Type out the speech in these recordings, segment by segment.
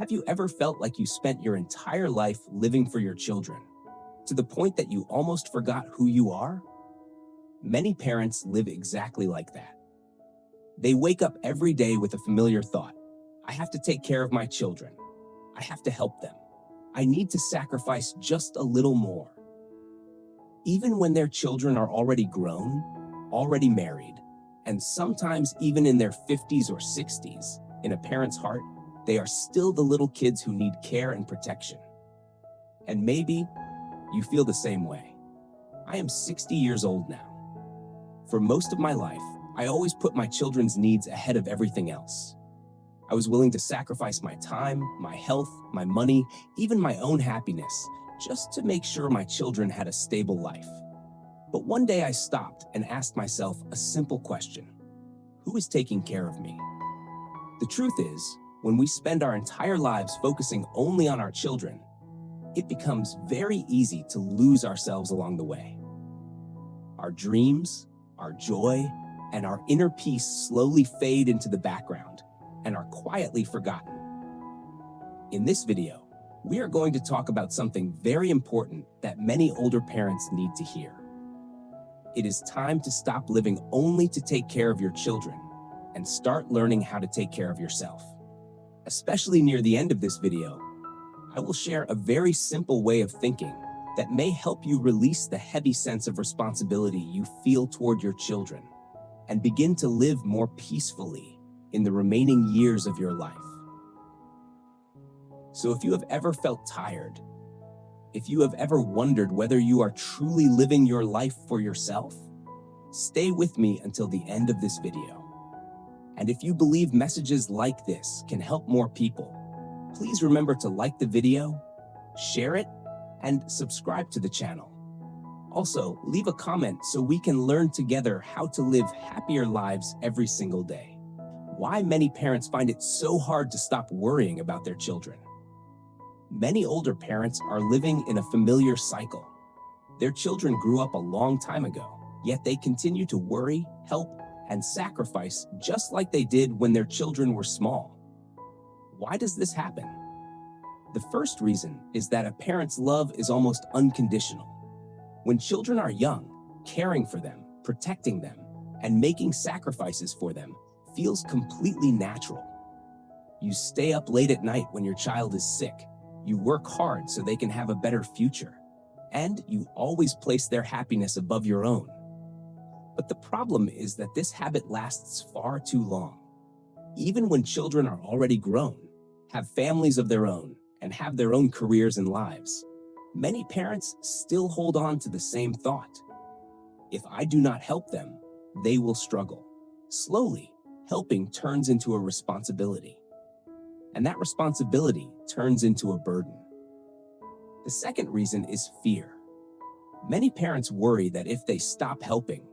Have you ever felt like you spent your entire life living for your children, to the point that you almost forgot who you are? Many parents live exactly like that. They wake up every day with a familiar thought: I have to take care of my children. I have to help them. I need to sacrifice just a little more. Even when their children are already grown, already married, and sometimes even in their 50s or 60s, in a parent's heart, they are still the little kids who need care and protection. And maybe you feel the same way. I am 60 years old now. For most of my life, I always put my children's needs ahead of everything else. I was willing to sacrifice my time, my health, my money, even my own happiness, just to make sure my children had a stable life. But one day I stopped and asked myself a simple question: who is taking care of me? The truth is, when we spend our entire lives focusing only on our children, it becomes very easy to lose ourselves along the way. Our dreams, our joy, and our inner peace slowly fade into the background and are quietly forgotten. In this video, we are going to talk about something very important that many older parents need to hear. It is time to stop living only to take care of your children and start learning how to take care of yourself. Especially near the end of this video, I will share a very simple way of thinking that may help you release the heavy sense of responsibility you feel toward your children and begin to live more peacefully in the remaining years of your life. So if you have ever felt tired, if you have ever wondered whether you are truly living your life for yourself, stay with me until the end of this video. And if you believe messages like this can help more people, please remember to like the video, share it, and subscribe to the channel. Also, leave a comment so we can learn together how to live happier lives every single day. Why many parents find it so hard to stop worrying about their children. Many older parents are living in a familiar cycle. Their children grew up a long time ago, yet they continue to worry, help, and sacrifice just like they did when their children were small. Why does this happen? The first reason is that a parent's love is almost unconditional. When children are young, caring for them, protecting them, and making sacrifices for them feels completely natural. You stay up late at night when your child is sick. You work hard so they can have a better future. And you always place their happiness above your own. But the problem is that this habit lasts far too long. Even when children are already grown, have families of their own, and have their own careers and lives, many parents still hold on to the same thought. If I do not help them, they will struggle. Slowly, helping turns into a responsibility. And that responsibility turns into a burden. The second reason is fear. Many parents worry that if they stop helping,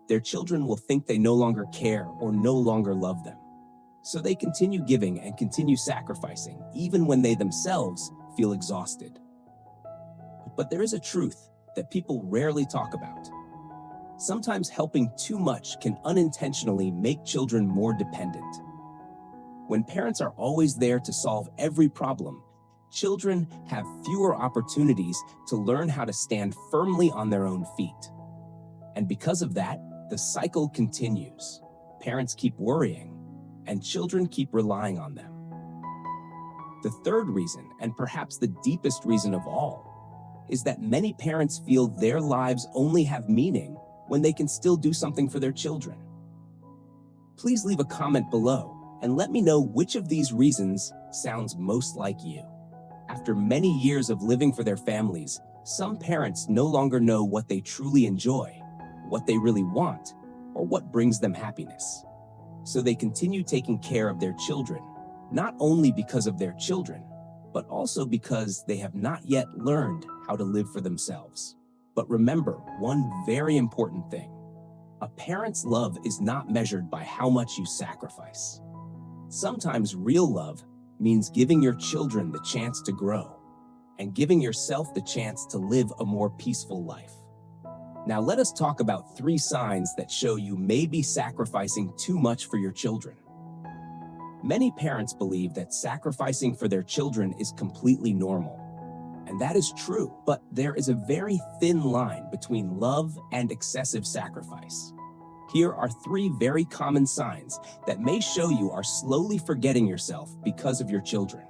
their children will think they no longer care or no longer love them. So they continue giving and continue sacrificing, even when they themselves feel exhausted. But there is a truth that people rarely talk about. Sometimes helping too much can unintentionally make children more dependent. When parents are always there to solve every problem, children have fewer opportunities to learn how to stand firmly on their own feet. And because of that, the cycle continues. Parents keep worrying, and children keep relying on them. The third reason, and perhaps the deepest reason of all, is that many parents feel their lives only have meaning when they can still do something for their children. Please leave a comment below and let me know which of these reasons sounds most like you. After many years of living for their families, some parents no longer know what they truly enjoy, what they really want, or what brings them happiness. So they continue taking care of their children, not only because of their children, but also because they have not yet learned how to live for themselves. But remember one very important thing. A parent's love is not measured by how much you sacrifice. Sometimes real love means giving your children the chance to grow and giving yourself the chance to live a more peaceful life. Now let us talk about 3 signs that show you may be sacrificing too much for your children. Many parents believe that sacrificing for their children is completely normal. And that is true, but there is a very thin line between love and excessive sacrifice. Here are three very common signs that may show you are slowly forgetting yourself because of your children.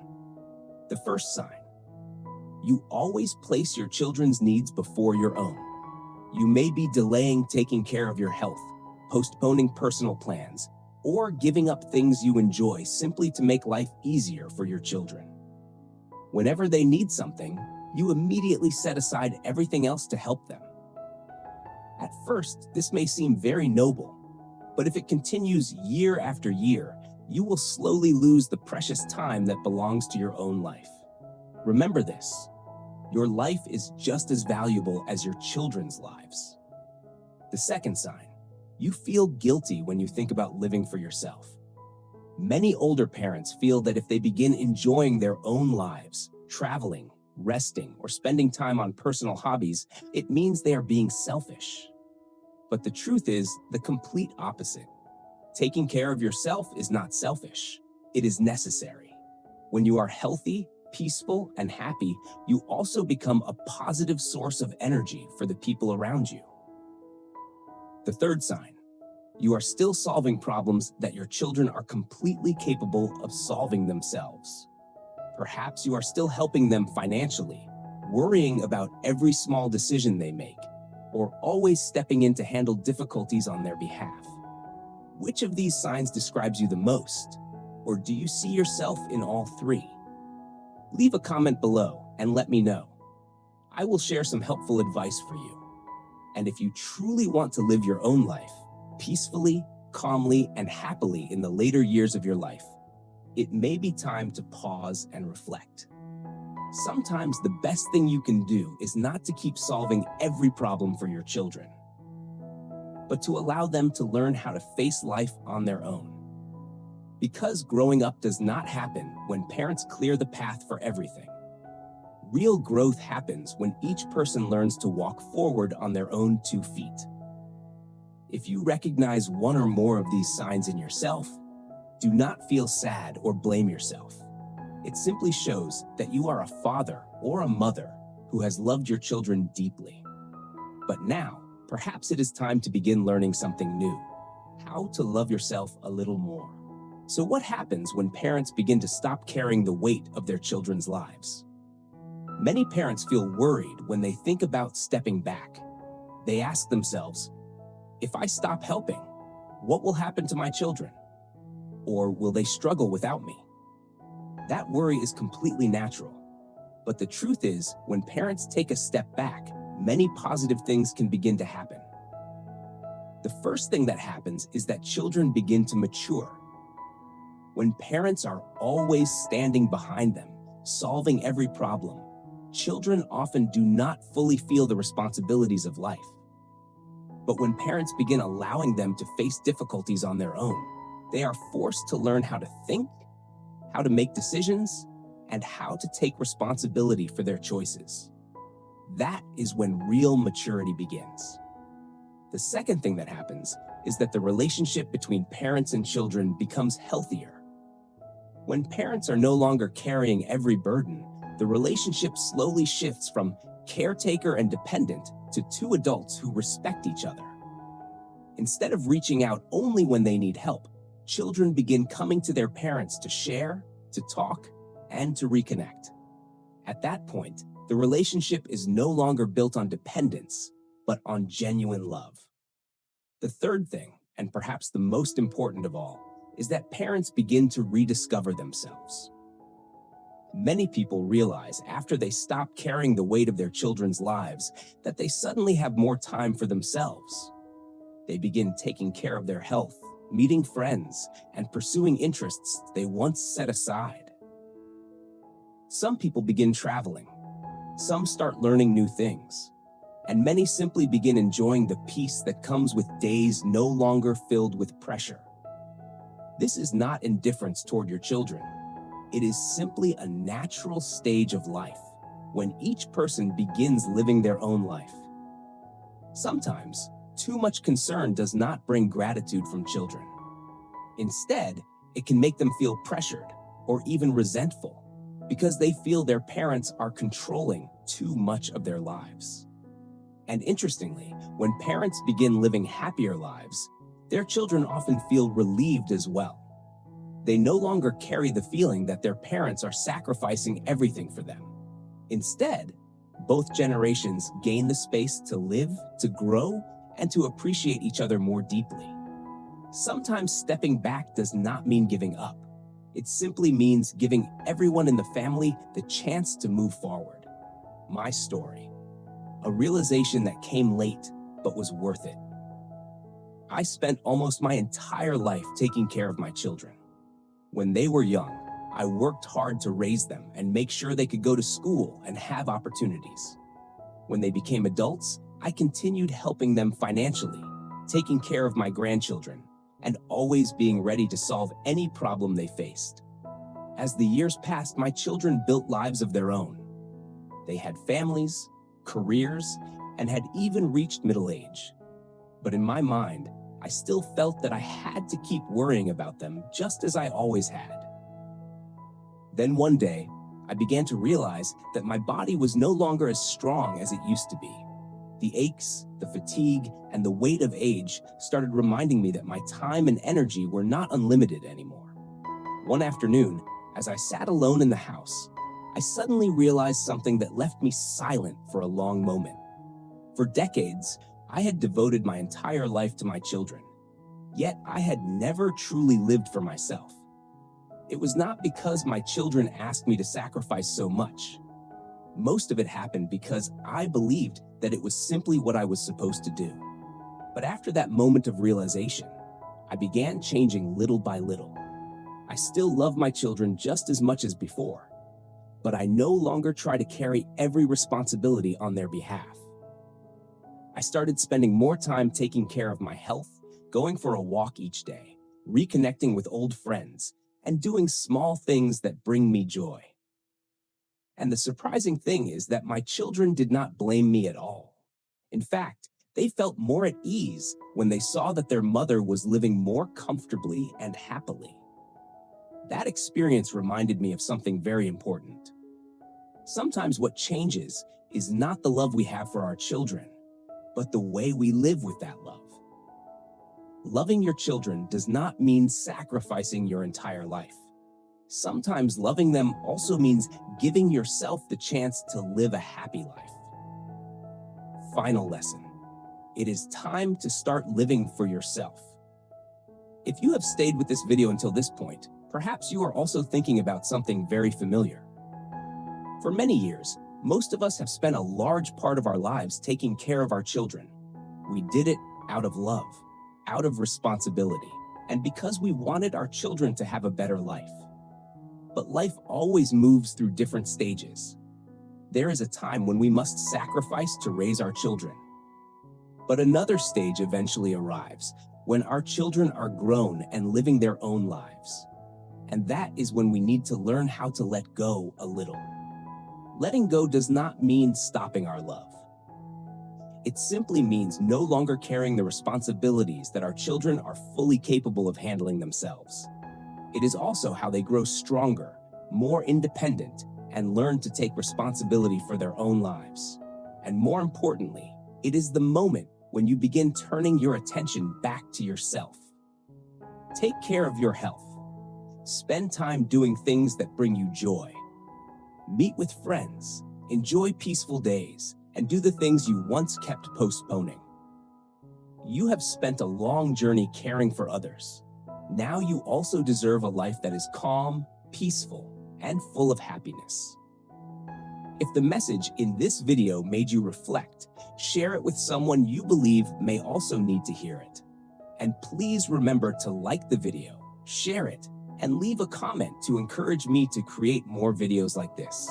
The first sign: you always place your children's needs before your own. You may be delaying taking care of your health, postponing personal plans, or giving up things you enjoy simply to make life easier for your children. Whenever they need something, you immediately set aside everything else to help them. At first, this may seem very noble, but if it continues year after year, you will slowly lose the precious time that belongs to your own life. Remember this: your life is just as valuable as your children's lives. The second sign: you feel guilty when you think about living for yourself. Many older parents feel that if they begin enjoying their own lives, traveling, resting, or spending time on personal hobbies, it means they are being selfish. But the truth is the complete opposite. Taking care of yourself is not selfish. It is necessary. When you are healthy, peaceful, and happy, you also become a positive source of energy for the people around you. The third sign: you are still solving problems that your children are completely capable of solving themselves. Perhaps you are still helping them financially, worrying about every small decision they make, or always stepping in to handle difficulties on their behalf. Which of these signs describes you the most? Or do you see yourself in all three? Leave a comment below and let me know. I will share some helpful advice for you. And if you truly want to live your own life, peacefully, calmly, and happily in the later years of your life, it may be time to pause and reflect. Sometimes the best thing you can do is not to keep solving every problem for your children, but to allow them to learn how to face life on their own. Because growing up does not happen when parents clear the path for everything. Real growth happens when each person learns to walk forward on their own 2 feet. If you recognize one or more of these signs in yourself, do not feel sad or blame yourself. It simply shows that you are a father or a mother who has loved your children deeply. But now, perhaps it is time to begin learning something new: how to love yourself a little more. So what happens when parents begin to stop carrying the weight of their children's lives? Many parents feel worried when they think about stepping back. They ask themselves, if I stop helping, what will happen to my children? Or will they struggle without me? That worry is completely natural. But the truth is, when parents take a step back, many positive things can begin to happen. The first thing that happens is that children begin to mature. When parents are always standing behind them, solving every problem, children often do not fully feel the responsibilities of life. But when parents begin allowing them to face difficulties on their own, they are forced to learn how to think, how to make decisions, and how to take responsibility for their choices. That is when real maturity begins. The second thing that happens is that the relationship between parents and children becomes healthier. When parents are no longer carrying every burden, the relationship slowly shifts from caretaker and dependent to two adults who respect each other. Instead of reaching out only when they need help, children begin coming to their parents to share, to talk, and to reconnect. At that point, the relationship is no longer built on dependence, but on genuine love. The third thing, and perhaps the most important of all, is that parents begin to rediscover themselves. Many people realize after they stop carrying the weight of their children's lives that they suddenly have more time for themselves. They begin taking care of their health, meeting friends, and pursuing interests they once set aside. Some people begin traveling. Some start learning new things. And many simply begin enjoying the peace that comes with days no longer filled with pressure. This is not indifference toward your children. It is simply a natural stage of life when each person begins living their own life. Sometimes, too much concern does not bring gratitude from children. Instead, It can make them feel pressured or even resentful because they feel their parents are controlling too much of their lives. And interestingly, when parents begin living happier lives, their children often feel relieved as well. They no longer carry the feeling that their parents are sacrificing everything for them. Instead, both generations gain the space to live, to grow, and to appreciate each other more deeply. Sometimes stepping back does not mean giving up. It simply means giving everyone in the family the chance to move forward. My story. A realization that came late, but was worth it. I spent almost my entire life taking care of my children. When they were young, I worked hard to raise them and make sure they could go to school and have opportunities. When they became adults, I continued helping them financially, taking care of my grandchildren, and always being ready to solve any problem they faced. As the years passed, my children built lives of their own. They had families, careers, and had even reached middle age. But in my mind, I still felt that I had to keep worrying about them just as I always had. Then one day, I began to realize that my body was no longer as strong as it used to be. The aches, the fatigue, and the weight of age started reminding me that my time and energy were not unlimited anymore. One afternoon, as I sat alone in the house, I suddenly realized something that left me silent for a long moment. For decades, I had devoted my entire life to my children, yet I had never truly lived for myself. It was not because my children asked me to sacrifice so much. Most of it happened because I believed that it was simply what I was supposed to do. But after that moment of realization, I began changing little by little. I still love my children just as much as before, but I no longer try to carry every responsibility on their behalf. I started spending more time taking care of my health, going for a walk each day, reconnecting with old friends, and doing small things that bring me joy. And the surprising thing is that my children did not blame me at all. In fact, they felt more at ease when they saw that their mother was living more comfortably and happily. That experience reminded me of something very important. Sometimes what changes is not the love we have for our children, but the way we live with that love. Loving your children does not mean sacrificing your entire life. Sometimes loving them also means giving yourself the chance to live a happy life. Final lesson. It is time to start living for yourself. If you have stayed with this video until this point, perhaps you are also thinking about something very familiar. For many years, most of us have spent a large part of our lives taking care of our children. We did it out of love, out of responsibility, and because we wanted our children to have a better life. But life always moves through different stages. There is a time when we must sacrifice to raise our children. But another stage eventually arrives, when our children are grown and living their own lives. And that is when we need to learn how to let go a little. Letting go does not mean stopping our love. It simply means no longer carrying the responsibilities that our children are fully capable of handling themselves. It is also how they grow stronger, more independent, and learn to take responsibility for their own lives. And more importantly, it is the moment when you begin turning your attention back to yourself. Take care of your health. Spend time doing things that bring you joy. Meet with friends, enjoy peaceful days, and do the things you once kept postponing. You have spent a long journey caring for others. Now you also deserve a life that is calm, peaceful, and full of happiness. If the message in this video made you reflect, share it with someone you believe may also need to hear it. And please remember to like the video, share it, and leave a comment to encourage me to create more videos like this.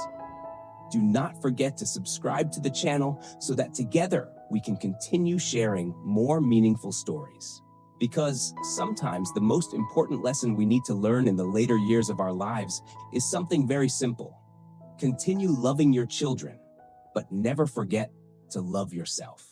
Do not forget to subscribe to the channel so that together we can continue sharing more meaningful stories. Because sometimes the most important lesson we need to learn in the later years of our lives is something very simple. Continue loving your children, but never forget to love yourself.